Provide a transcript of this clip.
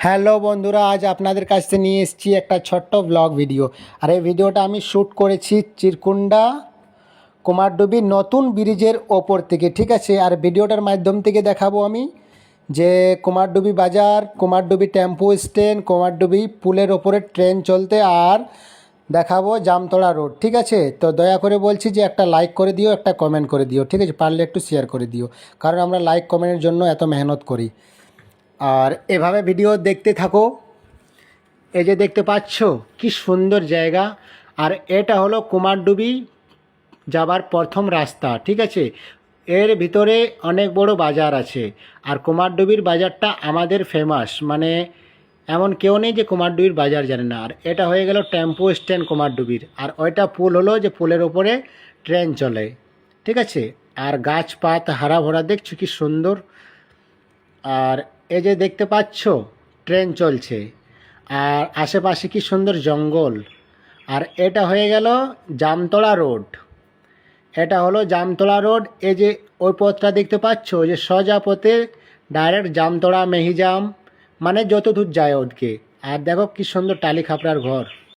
Hello বন্ধুরা, আজ আপনাদের কাছে নিয়ে এসেছি একটা ছোট্ট ব্লগ ভিডিও। আর এই ভিডিওটা আমি শ্যুট করেছি চিরকুন্ডা কুমারডুবি নতুন ব্রিজের ওপর থেকে, ঠিক আছে। আর ভিডিওটার মাধ্যম থেকে দেখাবো আমি যে কুমারডুবি বাজার, কুমারডুবি টেম্পো স্ট্যান্ড, কুমারডুবি পুলের ওপরে ট্রেন চলতে, আর দেখাবো জামতলা রোড, ঠিক আছে। তো দয়া করে বলছি যে একটা লাইক করে দিও, একটা কমেন্ট করে দিও, ঠিক আছে। পারলে একটু শেয়ার করে দিও, কারণ আমরা লাইক কমেন্টের জন্য এত মেহনত করি। আর এভাবে ভিডিও দেখতে থাকো। এই যে দেখতে পাচ্ছ কি সুন্দর জায়গা। আর এটা হলো কুমারডুবি যাবার প্রথম রাস্তা, ঠিক আছে। এর ভিতরে অনেক বড় বাজার আছে। আর কুমারডুবির বাজারটা আমাদের ফেমাস, মানে এমন কেউ নেই যে কুমারডুবির বাজার জানে না। আর এটা হয়ে গেল টেম্পো স্ট্যান্ড কুমারডুবির। আর ওইটা পুল হলো যে পুলের ওপরে ট্রেন চলে, ঠিক আছে। আর গাছপাত হারা ভরা দেখছো কি সুন্দর। আর এই যে দেখতে পাচ্ছ ট্রেন চলছে, আর আশেপাশে কি সুন্দর জঙ্গল। আর এটা হয়ে গেল জামতলা রোড। এটা হলো জামতলা রোড। এই যে ওই পথটা দেখতে পাচ্ছ, ওই যে সোজা পথে ডাইরেক্ট জামতলা মেহিজাম, মানে যত দূর যায় ওদিকে। আর দেখো কি সুন্দর টালি খাপড়ার ঘর।